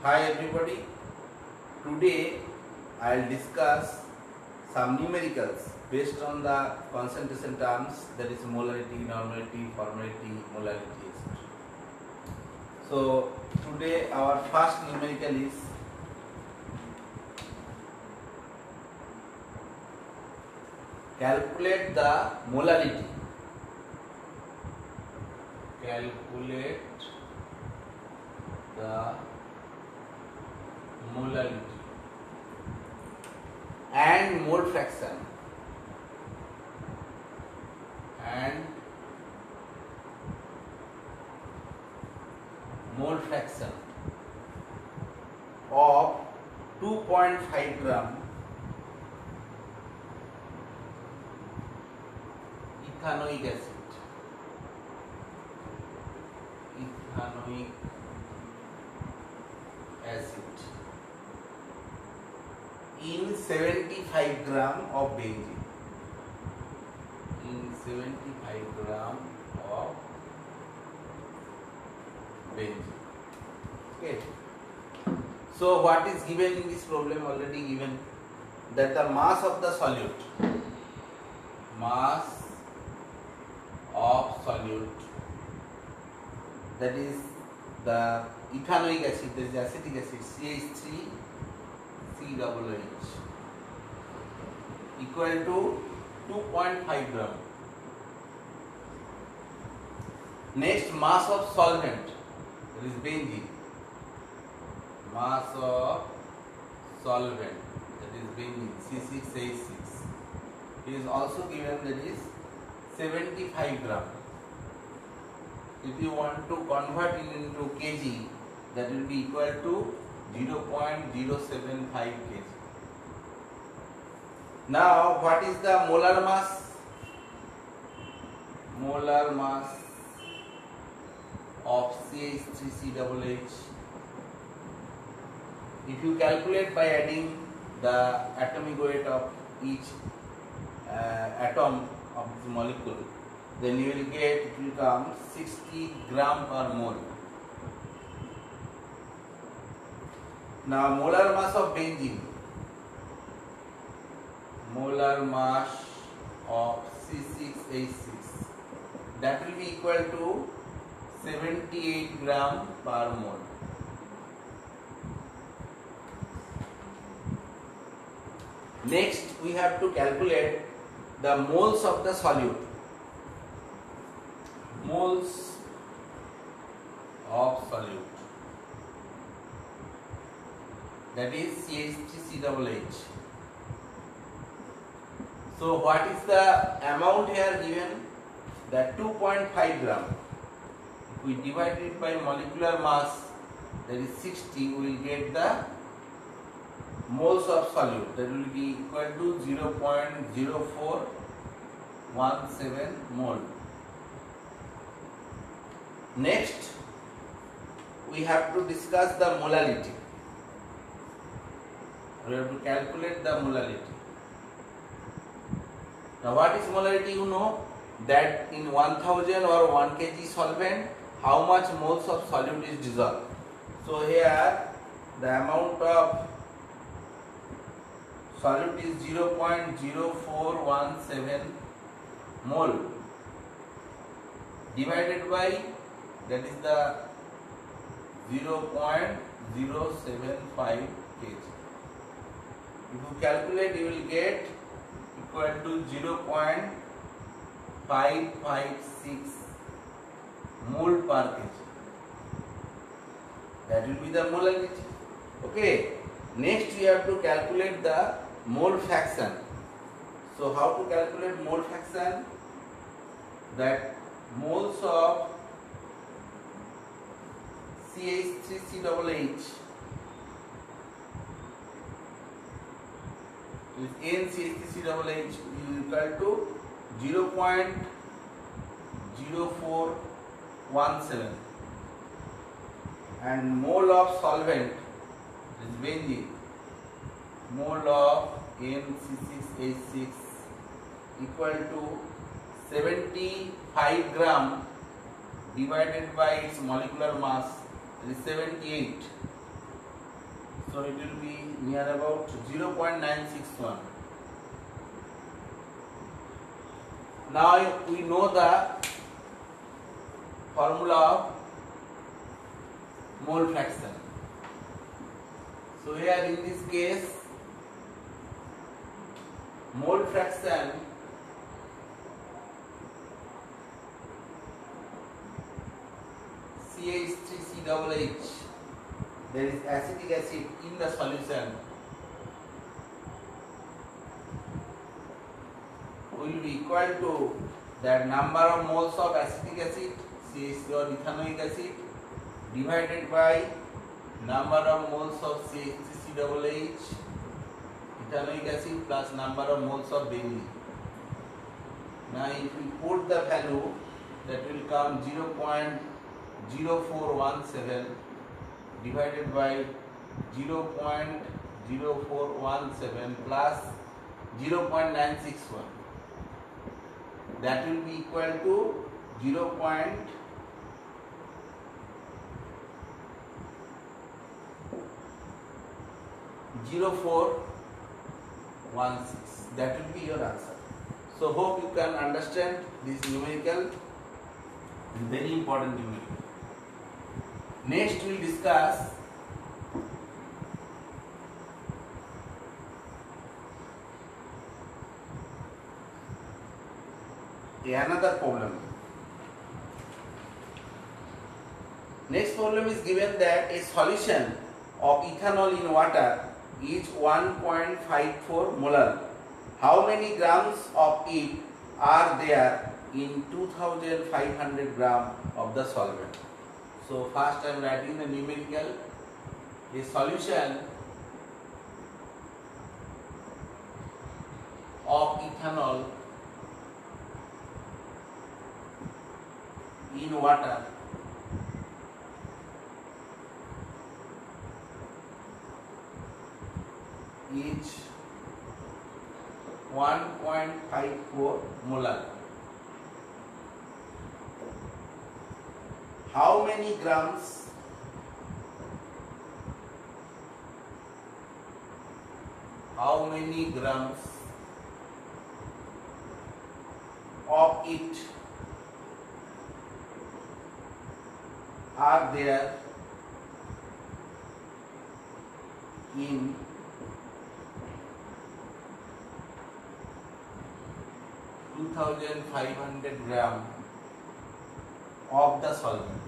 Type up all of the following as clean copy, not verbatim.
Hi everybody, today I will discuss some numericals based on the concentration terms, that is molarity, normality, formality, molality, etc. So today our first numerical is calculate the molality. Calculate the molality and mole fraction of 2.5 gram ethanoic acid. In 75 gram of benzene. Okay. So what is given in this problem? Already given that the mass of the solute, that is the ethanoic acid, that is acetic acid, CH3COOH, equal to 2.5 gram. Next, mass of solvent, that is benzene. Mass of solvent, that is benzene, C6H6, is also given, that is 75 gram. If you want to convert it into kg, that will be equal to 0.075 kg. Now, what is the molar mass? Molar mass of CH3COOH. If you calculate by adding the atomic weight of each atom of this molecule, then you will get, it will come 60 gram per mole. Now molar mass of benzene, molar mass of C6H6, that will be equal to 78 gram per mole. Next, we have to calculate the moles of the solute. Moles of solute, that is CH3COOH. So what is the amount here given? That 2.5 gram. If we divide it by molecular mass, that is 60, we will get the moles of solute, that will be equal to 0.0417 mole. Next, we have to discuss the molality. We have to calculate the molality. Now, what is molality? You know that in 1000 or 1 kg solvent, how much moles of solute is dissolved. So here the amount of solute is 0.0417 mole divided by, that is the 0.075 kg. If you calculate, you will get equal to 0.556 mole per kg. That will be the molality. Okay. Next, we have to calculate the mole fraction. So how to calculate mole fraction? That moles of CH3COOH is NCH3COOH is equal to 0.0417, and mole of solvent is benzene, mole of NC6H6 equal to 75 gram divided by its molecular mass, that is 78. So it will be near about 0.961. Now we know the formula of mole fraction. So here in this case, mole fraction CH3CHH, there is acetic acid in the solution, will be equal to that number of moles of acetic acid, CH or ethanoic acid, divided by number of moles of CH3CHH, ethanoic acid, plus number of moles of benzene. Now if we put the value, that will come 0.0417 divided by 0.0417 plus 0.961. That will be equal to 0.0416. That will be your answer. So hope you can understand this numerical, very important numerical. Next we will discuss another problem. Next problem is given that a solution of ethanol in water is 1.54 molar. How many grams of it are there in 2500 gram of the solvent? So first I am writing the numerical. A solution of ethanol in water is 1.54 molar. How many grams of it are there in 2500 gram of the solvent?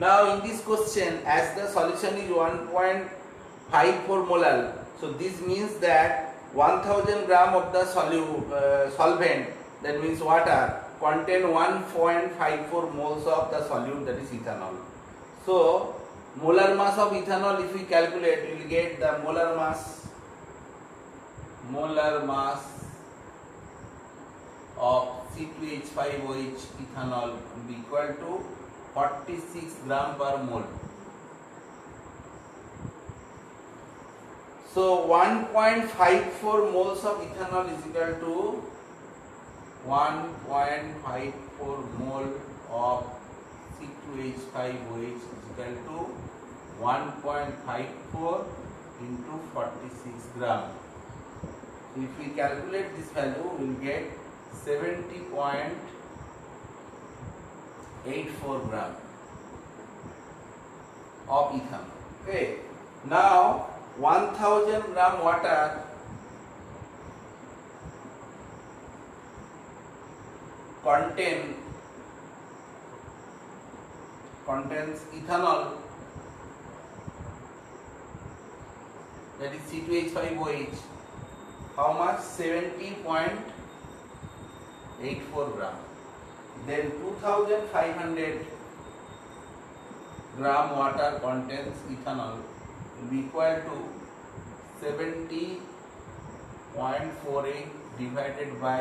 Now in this question, as the solution is 1.54 molar, so this means that 1000 gram of the solvent, that means water, contain 1.54 moles of the solute, that is ethanol. So molar mass of ethanol, if we calculate, we will get the molar mass of C2H5OH ethanol will be equal to 46 gram per mole. So 1.54 moles of ethanol is equal to 1.54 mole of C2H5OH is equal to 1.54 into 46 gram. If we calculate this value, we will get 70.84 gram of ethanol. Okay. Now 1000 gram water contains ethanol, that is C2H5OH. How much? 70.84 gram. Then 2500 gram water contains ethanol will be equal to 70.48 divided by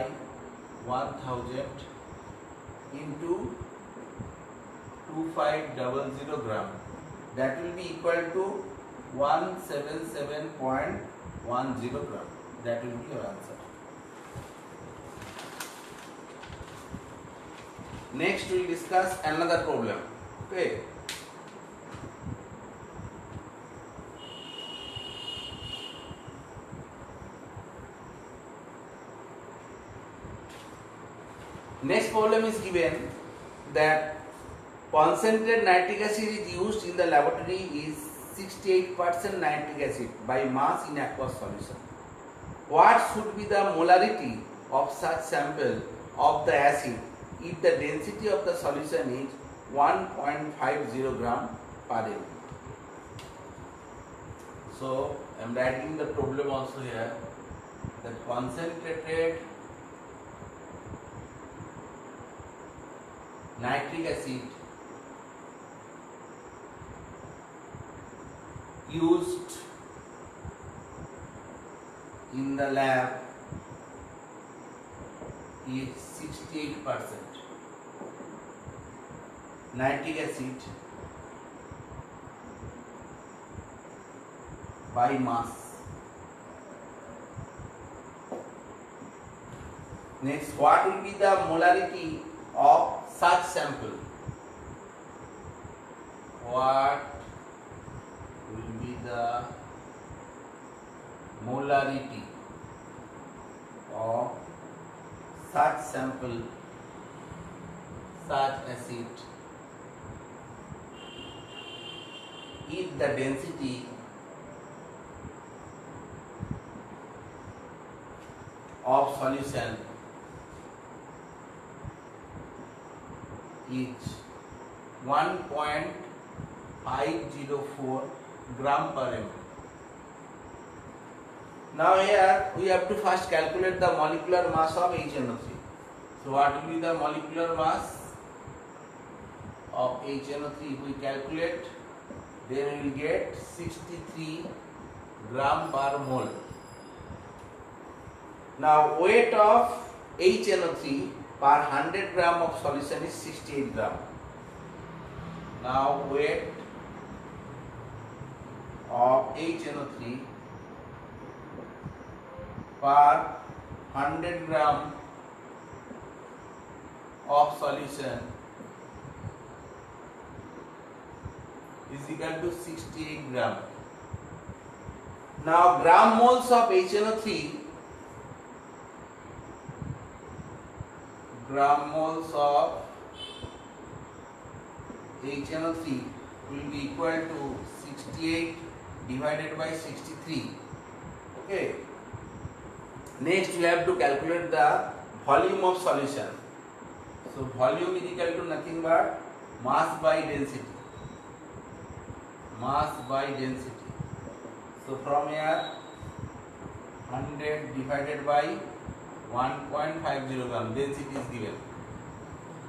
1000 into 2500 gram. That will be equal to 177.10 gram. That will be your answer. Next we will discuss another problem. Okay. Next problem is given that concentrated nitric acid is used in the laboratory is 68% nitric acid by mass in aqueous solution. What should be the molarity of such sample of the acid if the density of the solution is 1.50 gram per ml? So I am writing the problem also here that concentrated nitric acid used in the lab is 68% nitric acid by mass. Next, what will be the molarity of such sample? What will be the molarity of such sample, such acid, if the density of solution is 1.504 gram per ml. Now here we have to first calculate the molecular mass of HNO3. So what will be the molecular mass of HNO3? If we calculate, then we will get 63 gram per mole. Now weight of HNO3 per 100 gram of solution is 68 gram. Now weight of HNO3 per 100 gram of solution is equal to 68 gram. Now gram moles of HNO3, gram moles of HNO3 will be equal to 68 divided by 63. Okay. Next we have to calculate the volume of solution. So volume is equal to nothing but mass by density. Mass by density. So from here 100 divided by 1.50 gram, density is given.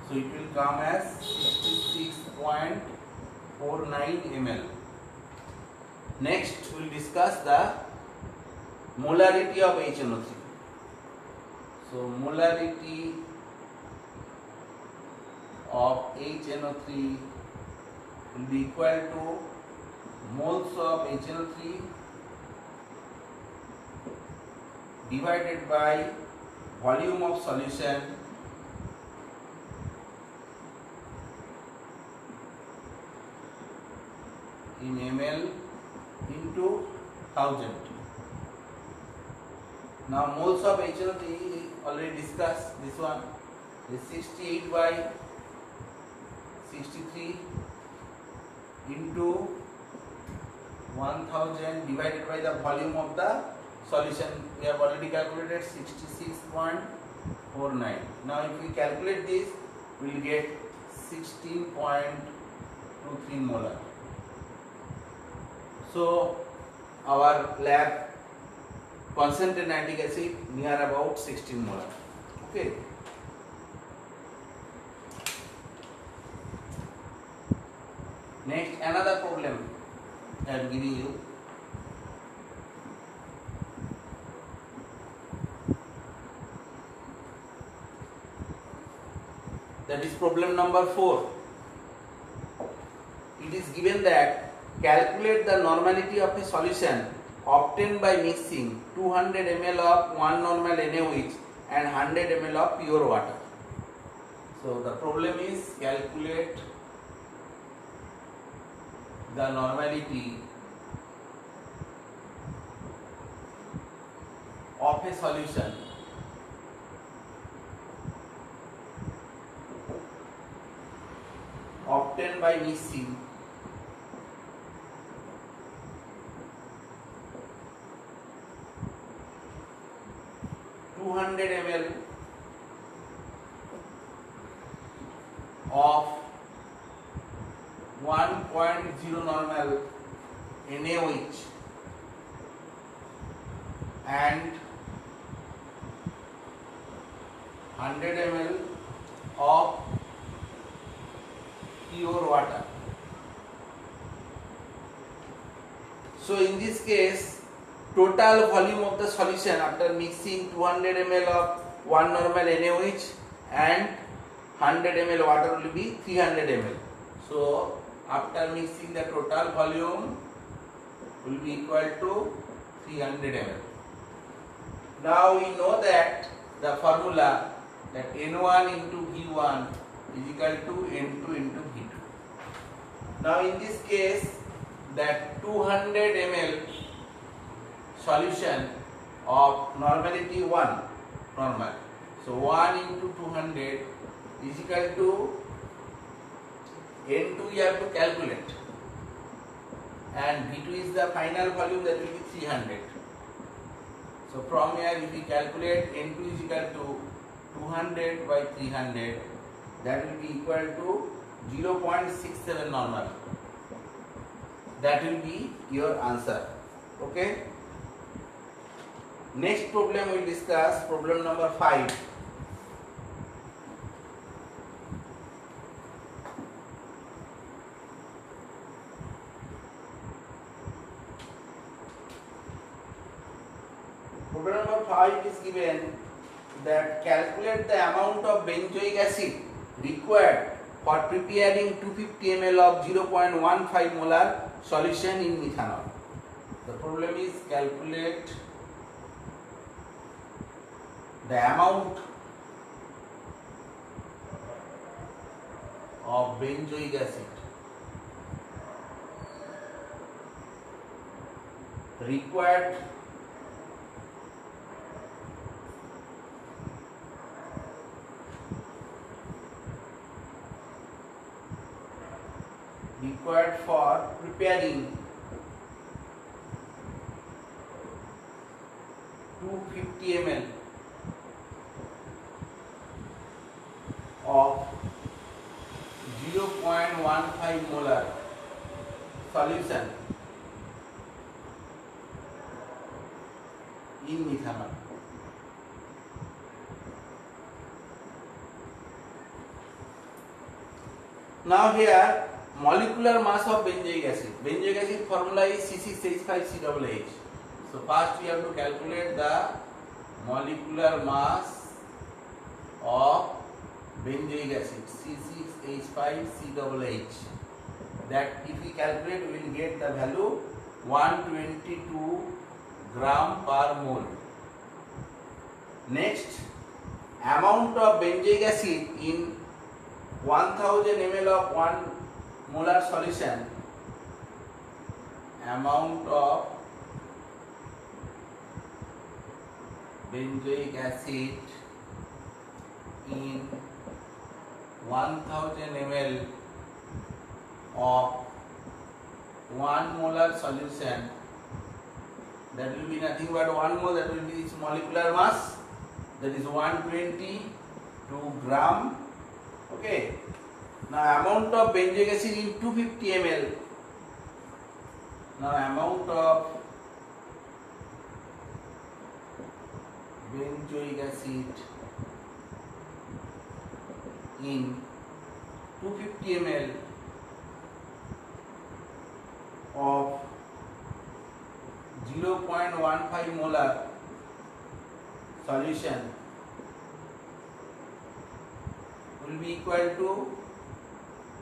So it will come as 66.49 ml. Next we will discuss the molarity of HNO3. So molarity of HNO3 will be equal to moles of HNO3 divided by volume of solution in ml into 1000. Now moles of HNO3 already discussed. This one is 68 by 63 into 1000 divided by the volume of the solution. We have already calculated 66.49. Now if we calculate this, we will get 16.23 molar. So our lab concentrated nitric acid near about 16 molar. Okay. Next, another problem I am giving you. That is problem number 4. It is given that calculate the normality of a solution obtained by mixing 200 ml of 1 normal NaOH and 100 ml of pure water. So the problem is calculate the normality of a solution obtained by mixing 200 ml of 1.0 normal NaOH and 100 ml of pure water. So in this case, total volume of the solution after mixing 200 ml of 1 normal NaOH and 100 ml water will be 300 ml. So after mixing, the total volume will be equal to 300 ml. Now we know that the formula that N1 into V1 is equal to N2 into V2. Now in this case, that 200 ml solution of normality 1 normal. So 1 into 200 is equal to N2 you have to calculate, and V2 is the final volume, that will be 300. So from here if we calculate N2 is equal to 200 by 300, that will be equal to 0.67 normal. That will be your answer. Okay. Next problem we will discuss, problem number 5. Problem number 5 is given that calculate the amount of benzoic acid required for preparing 250 ml of 0.15 molar solution in methanol. The problem is calculate the amount of benzoic acid required for preparing 250 ml of 0.15 molar solution in methanol. Now here, molecular mass of benzoic acid. Benzoic acid formula is C6H5COOH. So first we have to calculate the molecular mass of benzoic acid C6H5COOH. That if we calculate, we will get the value 122 gram per mole. Next, amount of benzoic acid in 1000 ml of 1 molar solution, amount of benzoic acid in 1000 ml of 1 molar solution, that will be nothing but 1 mole, that will be its molecular mass, that is 122 gram. Okay. Now amount of benzoic acid in 250 ml. Now amount of benzoic acid in 250 ml of 0.15 molar solution will be equal to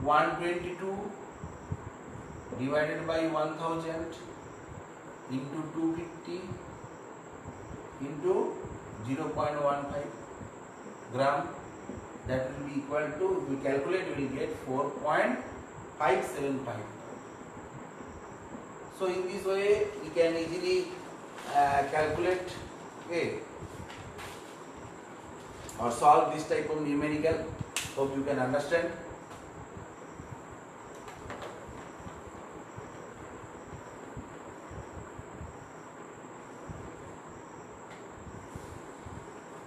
122 divided by 1000 into 250 into 0.15 gram. that will be equal to, if we calculate, we will get 4.575. So in this way we can easily calculate, okay, or solve this type of numerical. Hope you can understand.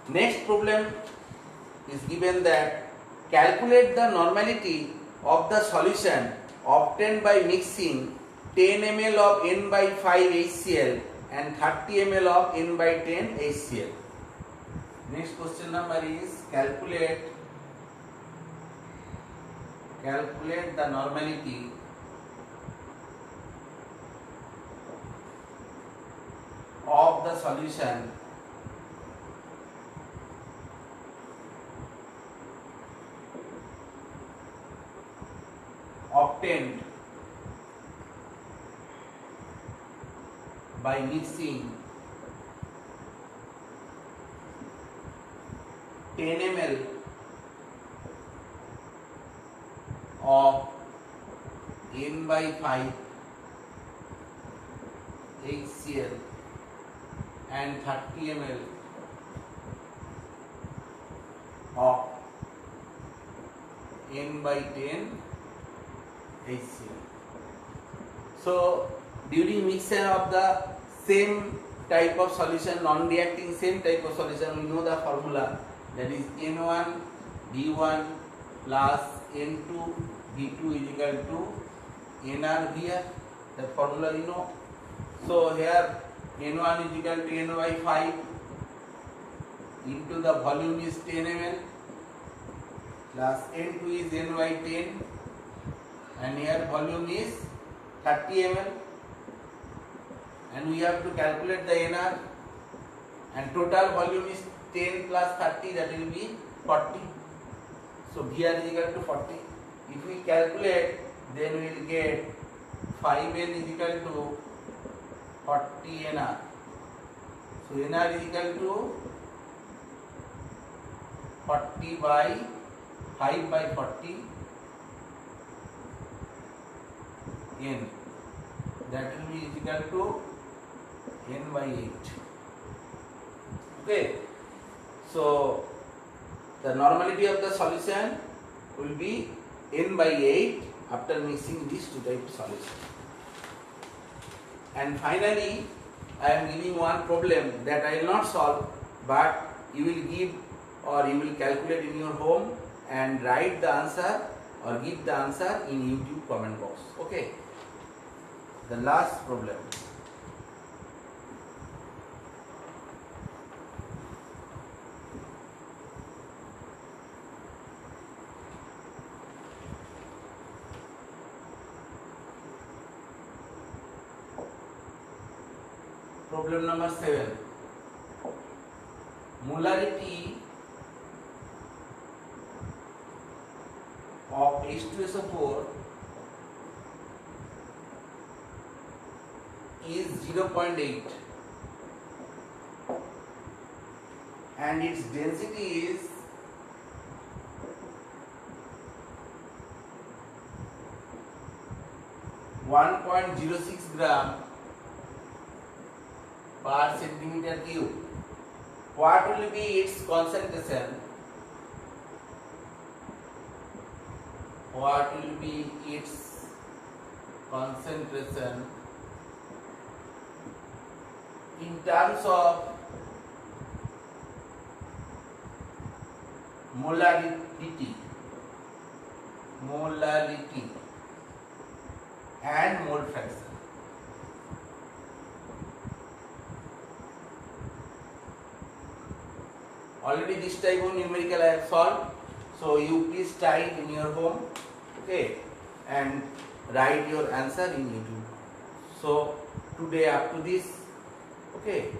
Next problem is given that calculate the normality of the solution obtained by mixing 10 ml of n by 5 HCl and 30 ml of n by 10 HCl. Next question number is calculate the normality of the solution obtained by mixing 10 ml of n by 5 HCl and 30 ml of n by 10 HCl. So during mixture of the same type of solution, non-reacting same type of solution, we know the formula, that is N1 D1 plus N2 D2 is equal to NR here. That formula you know. So here N1 is equal to N by 5 into the volume is 10 ml plus N2 is N by 10 and here volume is 30 ml, and we have to calculate the NR, and total volume is 10 plus 30, that will be 40. So VR is equal to 40. If we calculate, then we will get 5N is equal to 40 NR. So NR is equal to 40 by 5 by 40 N, that will be equal to N by 8. Okay, so the normality of the solution will be N by 8 after mixing these two types of solution. And finally, I am giving one problem that I will not solve, but you will give or you will calculate in your home and write the answer or give the answer in YouTube comment box. Okay. The last problem. Problem number 7. Molarity of H2SO4 is 0.8 and its density is 1.06 gram per centimeter cube. What will be its concentration? What will be its concentration in terms of molarity and mole fraction? Already this type of numerical I have solved, so you please try it in your home, okay, and write your answer in YouTube. So today up to this, okay.